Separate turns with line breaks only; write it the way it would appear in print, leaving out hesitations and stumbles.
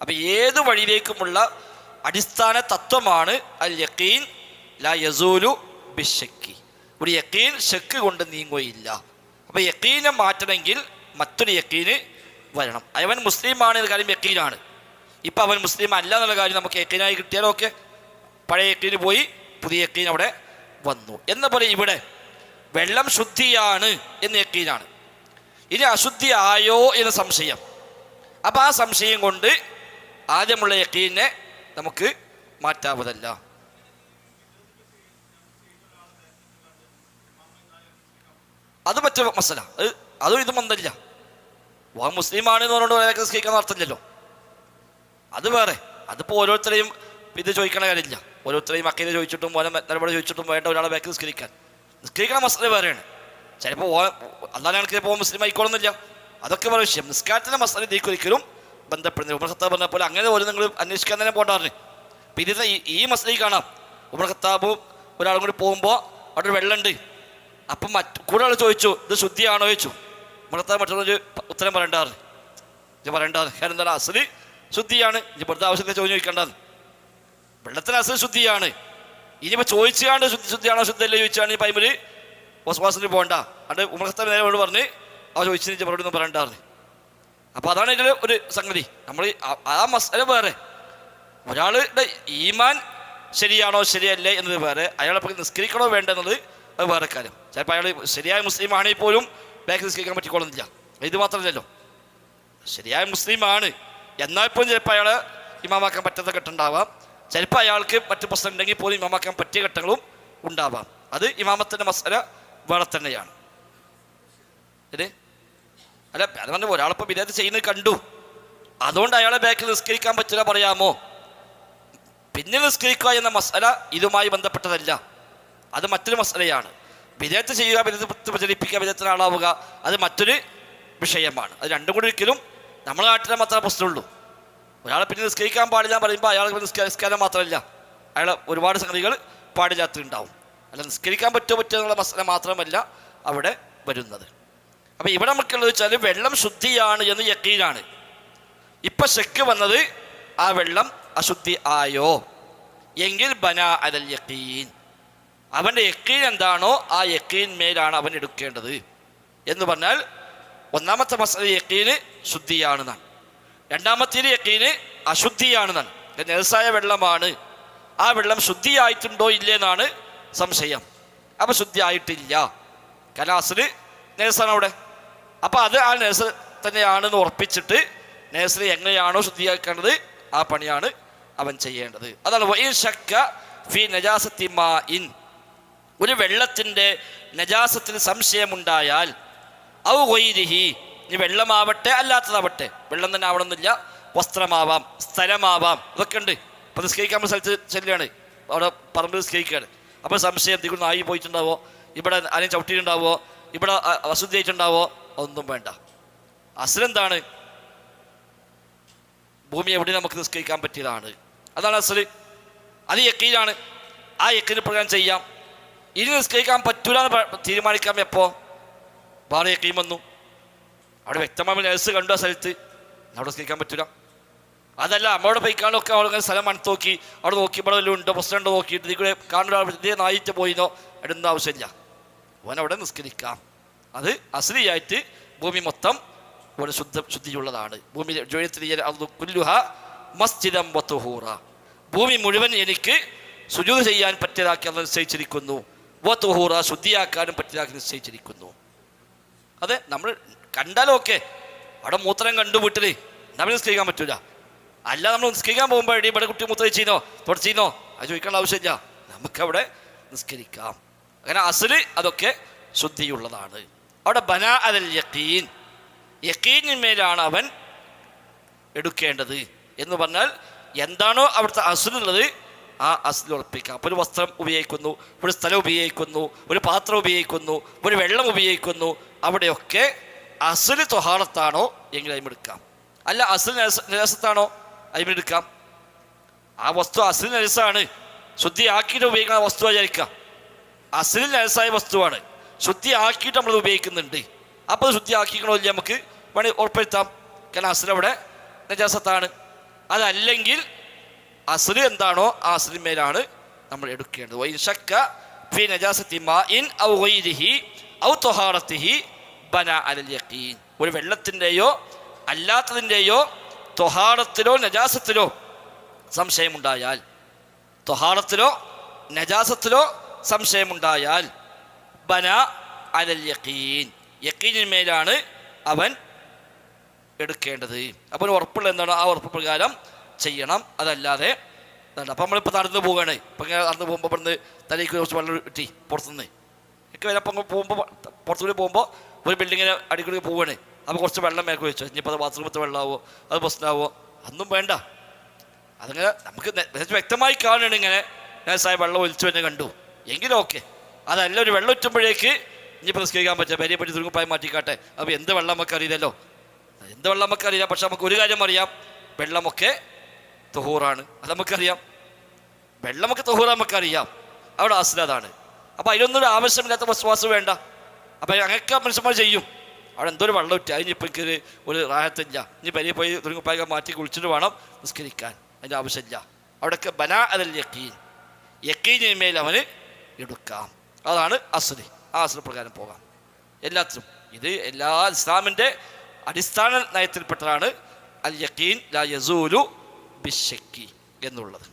അപ്പം ഏത് വഴിയിലേക്കുമുള്ള അടിസ്ഥാന തത്വമാണ് അൽ യഖീൻ ലാ യസൂലു ബിശ്ശക്കി. ഒരു യഖീൻ ശക്ക് കൊണ്ട് നീങ്ങുകയില്ല. അപ്പം യഖീനെ മാറ്റണമെങ്കിൽ മറ്റൊരു യഖീന് വരണം. അവൻ മുസ്ലിമാണ് എന്ന കാര്യം യഖീനാണ്. ഇപ്പം അവൻ മുസ്ലിം അല്ല എന്നുള്ള കാര്യം നമുക്ക് യഖീനായി കിട്ടിയാലോ ഒക്കെ പഴയ യഖീന് പോയി പുതിയ യഖീൻ അവിടെ വന്നു എന്ന പോലെ ഇവിടെ വെള്ളം ശുദ്ധിയാണ് എന്ന് യഖീനാണ്. ഇനി അശുദ്ധി ആയോ എന്ന സംശയം. അപ്പം ആ സംശയം കൊണ്ട് ആദ്യമുള്ള യഖീനെ നമുക്ക് മാറ്റാവതല്ല. അത് മറ്റു മസല, അതും ഇതും ഒന്നല്ല. മുസ്ലിമാണ് എന്ന് പറഞ്ഞുകൊണ്ട് നിസ്കരിക്കാൻ അർത്ഥമില്ലല്ലോ. അത് വേറെ. അതിപ്പോൾ ഓരോരുത്തരെയും ഇത് ചോദിക്കണ കാര്യമില്ല. ഓരോരുത്തരെയും അക്കീദ ചോദിച്ചിട്ടും ഓരോ നിലപാട് ചോദിച്ചിട്ടും വേണ്ട ഒരാളെ ബാക്കിൽ നിസ്കരിക്കണ മസല വേറെയാണ്. ചിലപ്പോൾ അല്ലാതെ എനിക്ക് ഇപ്പോൾ മുസ്ലിം ആയിക്കോളുന്നില്ല, അതൊക്കെ വേറെ വിഷയം. നിസ്കാരത്തിൻ്റെ മസല ഇതിലേക്ക് ഒരിക്കലും ബന്ധപ്പെടുന്നില്ല. ഉമർ ഖത്താബ് പറഞ്ഞ പോലെ അങ്ങനെ പോലും നിങ്ങൾ അന്വേഷിക്കാൻ തന്നെ പോകണ്ടാറിന്. അപ്പം ഇതിൻ്റെ ഈ മസലയിൽ കാണാം, ഉമർ ഖത്താബും ഒരാളും കൂടി പോകുമ്പോൾ അവിടെ ഒരു വെള്ളമുണ്ട്. അപ്പം കൂടെ ആൾ ചോദിച്ചു ഇത് ശുദ്ധിയാണോ ചോദിച്ചു. ഉമർ ഖത്താബ് മറ്റുള്ളൊരു ഉത്തരം പറയണ്ടാറിന്. ഇത് പറയണ്ടാറ്. കാരണം എന്താണ് അസല് ശുദ്ധിയാണ്. ഇനി വെറുതെ ആവശ്യത്തെ ചോദ്യം ചോദിക്കേണ്ടത്. വെള്ളത്തിന് അസല് ശുദ്ധിയാണ്. ഇനിയിപ്പോൾ ചോദിച്ചാണ്ട് ശുദ്ധിയാണോ ശുദ്ധമല്ലേ ചോദിച്ചാണ് ഈ പൈമിൽ വസ്വാസിന് പോകണ്ട. അത് ഉമർ ഖത്താബ് നേരെ പറഞ്ഞ് ആ ചോദിച്ചതിന് മറുപടി ഒന്നും പറയണ്ടാറിന്. അപ്പോൾ അതാണ് ഇതിൽ ഒരു സംഗതി. നമ്മൾ ആ മസല വേറെ. ഒരാളുടെ ഈമാൻ ശരിയാണോ ശരിയല്ലേ എന്നത് വേറെ, അയാളെ നിസ്കരിക്കണോ വേണ്ടെന്നത് അത് വേറെ കാര്യം. ചിലപ്പോൾ അയാൾ ശരിയായ മുസ്ലിം ആണെങ്കിൽ പോലും ബാക്ക് നിസ്കരിക്കാൻ പറ്റിക്കൊള്ളുന്നില്ല. ഇത് മാത്രമല്ലല്ലോ, ശരിയായ മുസ്ലിമാണ് എന്നാൽ പോലും ചിലപ്പോൾ അയാളെ ഇമാമാക്കാൻ പറ്റാത്ത ഘട്ടമുണ്ടാവാം. ചിലപ്പോൾ അയാൾക്ക് മറ്റു പ്രശ്നം ഉണ്ടെങ്കിൽ പോലും ഇമാമാക്കാൻ പറ്റിയ ഘട്ടങ്ങളും ഉണ്ടാവാം. അത് ഇമാമത്തിൻ്റെ മസല വേറെ തന്നെയാണ്. അല്ല അത് പറഞ്ഞ ഒരാളിപ്പോൾ ബിദഅത്ത് ചെയ്യുന്നത് കണ്ടു, അതുകൊണ്ട് അയാളെ ബാക്കിൽ നിസ്കരിക്കാൻ പറ്റില്ല പറയാമോ? പിന്നെ നിസ്കരിക്കുക എന്ന മസല ഇതുമായി ബന്ധപ്പെട്ടതല്ല, അത് മറ്റൊരു മസലയാണ്. ബിദഅത്ത് ചെയ്യുക, ബിദഅത്ത് പ്രചരിപ്പിക്കുക, ബിദഅത്തിന് ആളാവുക, അത് മറ്റൊരു വിഷയമാണ്. അത് രണ്ടും കൂടി ഒരിക്കലും നമ്മുടെ നാട്ടിലെ മാത്രമേ പ്രശ്നമുള്ളൂ. ഒരാളെ പിന്നെ നിസ്കരിക്കാൻ പാടില്ല പറയുമ്പോൾ അയാൾക്ക് നിസ്കാരം മാത്രമല്ല, അയാൾ ഒരുപാട് സംഗതികൾ പാടില്ലാത്തുണ്ടാവും. അല്ല നിസ്കരിക്കാൻ പറ്റുമോ എന്നുള്ള മസല മാത്രമല്ല അവിടെ വരുന്നത്. അപ്പം ഇവിടെ നമുക്കുള്ളത് വെച്ചാൽ വെള്ളം ശുദ്ധിയാണ് എന്ന് യഖീനാണ്. ഇപ്പം ശക്ക് വന്നത് ആ വെള്ളം അശുദ്ധി ആയോ എങ്കിൽ ബനാ അലൽ യഖീൻ, അവൻ്റെ യഖീൻ എന്താണോ ആ യഖീൻ മേലാണ് അവൻ എടുക്കേണ്ടത്. എന്ന് പറഞ്ഞാൽ ഒന്നാമത്തെ മസല യഖീന് ശുദ്ധിയാണെന്നാണ്, രണ്ടാമത്തേത് യഖീന് അശുദ്ധിയാണെന്നാണ്. നെജസായ വെള്ളമാണ്, ആ വെള്ളം ശുദ്ധിയായിട്ടുണ്ടോ ഇല്ലേന്നാണ് സംശയം. അപ്പം ശുദ്ധി ആയിട്ടില്ല, കലാസിന് നെജസാണ് അവിടെ. അപ്പം അത് ആ നെജസ് തന്നെയാണെന്ന് ഉറപ്പിച്ചിട്ട് നെജസിനെ എങ്ങനെയാണോ ശുദ്ധിയാക്കേണ്ടത് ആ പണിയാണ് അവൻ ചെയ്യേണ്ടത്. അതാണ് വഇൻ ശക്ക ഫി നജാസത്തി മാഇൻ, ഒരു വെള്ളത്തിൻ്റെ നജാസത്തിന് സംശയമുണ്ടായാൽ ഔ ഗൈരിഹി, ഇനി വെള്ളമാവട്ടെ അല്ലാത്തതാവട്ടെ, വെള്ളം തന്നെ ആവണമെന്നില്ല, വസ്ത്രമാവാം, സ്ഥലമാവാം, ഇതൊക്കെ ഉണ്ട്. അപ്പോൾ നിസ്കരിക്കാൻ നമ്മൾ സ്ഥലത്ത് ചെല്ലുകയാണ്, അവിടെ പറമ്പ് നിസ്കരിക്കുകയാണ്. അപ്പോൾ സംശയം ഇതിൽ നായി പോയിട്ടുണ്ടാവോ, ഇവിടെ ആരെയും ചവിട്ടിയിട്ടുണ്ടാവോ, ഇവിടെ അശുദ്ധിയായിട്ടുണ്ടാവോ, ഒന്നും വേണ്ട. അസലെന്താണ്? ഭൂമി എവിടെ നമുക്ക് നിസ്കരിക്കാൻ പറ്റിയതാണ്, അതാണ് അസല്. അത് യഖീനാണ്. ആ യഖീന് പ്രകാരം ചെയ്യാം. ഇനി നിസ്കരിക്കാൻ പറ്റൂല എന്ന് തീരുമാനിക്കാം എപ്പോൾ? വേറെ യഖീൻ വന്നു, അവിടെ വ്യക്തമായ നേഴ്സ് കണ്ടു ആ സ്ഥലത്ത്, അവിടെ നിസ്കരിക്കാൻ പറ്റൂല. അതല്ല നമ്മളോട് പോയിക്കാണൊക്കെ അവിടെ സ്ഥലം മണത്ത് നോക്കി, അവിടെ നോക്കി ഇവിടെ വല്ലതും ഉണ്ടോ പ്രശ്നം ഉണ്ടോ നോക്കിയിട്ട് ഇതിൽ കൂടെ കാണുന്ന ഇതേ നായിട്ട് പോയിന്നോ, ഇടുന്ന ആവശ്യമില്ല, അവൻ അവിടെ നിസ്കരിക്കാം. അത് അസ്ലിയായിട്ട് ഭൂമി മൊത്തം ഒരു ശുദ്ധിയുള്ളതാണ്. ഭൂമി മസ്ജിദം വതുഹൂറ, ഭൂമി മുഴുവൻ എനിക്ക് സുജൂദ് ചെയ്യാൻ പറ്റിയതാക്കി അത് നിശ്ചയിച്ചിരിക്കുന്നു. വതുഹൂറ, ശുദ്ധിയാക്കാനും പറ്റിയതാക്കി നിശ്ചയിച്ചിരിക്കുന്നു. അതെ, നമ്മൾ കണ്ടാലൊക്കെ അവിടെ മൂത്രം കണ്ടു വീട്ടിൽ നമ്മൾ നിസ്കരിക്കാൻ പറ്റൂല. അല്ല നമ്മൾ നിസ്കരിക്കാൻ പോകുമ്പോൾ ഇവിടെ കുട്ടി മൂത്രം ചെയ്യുന്നോ തുടച്ചിന്നോ അത് ചോദിക്കേണ്ട ആവശ്യമില്ല, നമുക്കവിടെ നിസ്കരിക്കാം. അങ്ങനെ അസ്ല് അതൊക്കെ ശുദ്ധിയുള്ളതാണ്. അവിടെ ബനാ അലൽ യഖീൻ, യഖീനിന്മേലാണ് അവൻ എടുക്കേണ്ടത്. എന്ന് പറഞ്ഞാൽ എന്താണോ അവിടുത്തെ അസ്ലുള്ളത് ആ അസ്ൽ ഉറപ്പിക്കാം. അപ്പോൾ ഒരു വസ്ത്രം ഉപയോഗിക്കുന്നു, ഒരു സ്ഥലം ഉപയോഗിക്കുന്നു, ഒരു പാത്രം ഉപയോഗിക്കുന്നു, ഒരു വെള്ളം ഉപയോഗിക്കുന്നു, അവിടെയൊക്കെ അസ്ല് ത്വഹാറത്താണോ എങ്കിൽ അതിമെടുക്കാം. അല്ല അസ്ൽ നജാസത്താണോ അതിമെടുക്കാം. ആ വസ്തു അസ്ൽ നജസാണ്, ശുദ്ധിയാക്കിയിട്ട് ഉപയോഗിക്കുന്ന വസ്തു വിചാരിക്കാം. അസ്ലിൽ നജസായ വസ്തുവാണ്, ശുദ്ധിയാക്കിയിട്ട് നമ്മൾ ഉപയോഗിക്കുന്നുണ്ട്. അപ്പോൾ ശുദ്ധിയാക്കിക്കണോ ഇല്ല നമുക്ക് വേണമെങ്കിൽ ഉറപ്പെടുത്താം. കാരണം അസ്ൽ അവിടെ നജാസത്താണ്. അതല്ലെങ്കിൽ അസ്ല് എന്താണോ ആ അസ്ലിന്മേലാണ് നമ്മൾ എടുക്കേണ്ടത്. വഇൻ ശക്ക ഫീ നജാസത്തി മാഇൻ ഔ ഗൈരിഹി ഔ ത്വഹാറത്തിഹി ബനാ അലൽ യഖീൻ. ഒരു വെള്ളത്തിൻ്റെയോ അല്ലാത്തതിൻ്റെയോ ത്വഹാറത്തിലോ നജാസത്തിലോ സംശയമുണ്ടായാൽ, ത്വഹാറത്തിലോ നജാസത്തിലോ സംശയമുണ്ടായാൽ ബനാ അലൽ യഖീൻ, യഖീനിന്മേലാണ് അവൻ എടുക്കേണ്ടത്. അപ്പോൾ ഉറപ്പുള്ള എന്താണ് ആ ഉറപ്പ് പ്രകാരം ചെയ്യണം. അതല്ലാതെ അപ്പം നമ്മളിപ്പോൾ നടന്നു പോവുകയാണ്, ഇപ്പം ഇങ്ങനെ നടന്നു പോകുമ്പോൾ ഇവിടുന്ന് തലയ്ക്ക് കുറച്ച് വെള്ളം കിട്ടി പുറത്തുനിന്ന് ഒക്കെ വരെ, അപ്പം പോകുമ്പോൾ പുറത്തുകൂടി പോകുമ്പോൾ ഒരു ബിൽഡിങ്ങിന് അടിക്കൂടി പോവുകയാണ്, അപ്പോൾ കുറച്ച് വെള്ളം മേക്ക് വെച്ചു, ഇനിയിപ്പോൾ അത് ബാത്റൂമത്തെ വെള്ളമാവോ അത് പ്രശ്നമാവോ അതൊന്നും വേണ്ട. അതങ്ങനെ നമുക്ക് വ്യക്തമായി കാണുകയാണ്, ഇങ്ങനെ ഞാൻ സായ വെള്ളം ഒലിച്ചു തന്നെ കണ്ടു എങ്കിലും ഓക്കെ. അതല്ല ഒരു വെള്ളം ഉറ്റുമ്പോഴേക്ക് ഇനിയിപ്പോൾ നിസ്കരിക്കാൻ പറ്റുക, പെരിയെ പറ്റി തുരുങ്ങുപ്പായി മാറ്റിക്കാട്ടെ. അപ്പോൾ എന്ത് വെള്ളം നമുക്ക് അറിയില്ലല്ലോ, എന്ത് വെള്ളം നമുക്ക് അറിയില്ല. പക്ഷെ നമുക്ക് ഒരു കാര്യം അറിയാം, വെള്ളമൊക്കെ തൊഹൂറാണ്, അത് നമുക്കറിയാം. വെള്ളമൊക്കെ തൊഹൂറ നമുക്കറിയാം, അവിടെ അസ്ലതാണ്. അപ്പോൾ അതിലൊന്നും ഒരു ആവശ്യമില്ലാത്ത വസ്വാസ് വേണ്ട. അപ്പോൾ അങ്ങനെയൊക്കെ മനുഷ്യന്മാർ ചെയ്യും. അവിടെ എന്തോ ഒരു വെള്ളം ഇട്ട് അതിനിപ്പോൾ എനിക്ക് ഒരു റാഹത്തില്ല, ഇനി പെരിയെ പോയി തുരുങ്ങുപ്പായി മാറ്റി കുളിച്ചിട്ട് വേണം നിസ്കരിക്കാൻ, അതിൻ്റെ ആവശ്യമില്ല. അവിടെയൊക്കെ ബനാ അലൽ യഖീൻ, യഖീനിന്മേൽ അവന് എടുക്കാം. അതാണ് അസ്ലി. ആ അസ്ല പ്രകാരം പോകാം എല്ലാത്തിനും. ഇത് എല്ലാ ഇസ്ലാമിൻ്റെ അടിസ്ഥാന നയത്തിൽപ്പെട്ടതാണ് അൽ യഖീൻ ലാ യസൂലു ബിശ്ശക്കി എന്നുള്ളത്.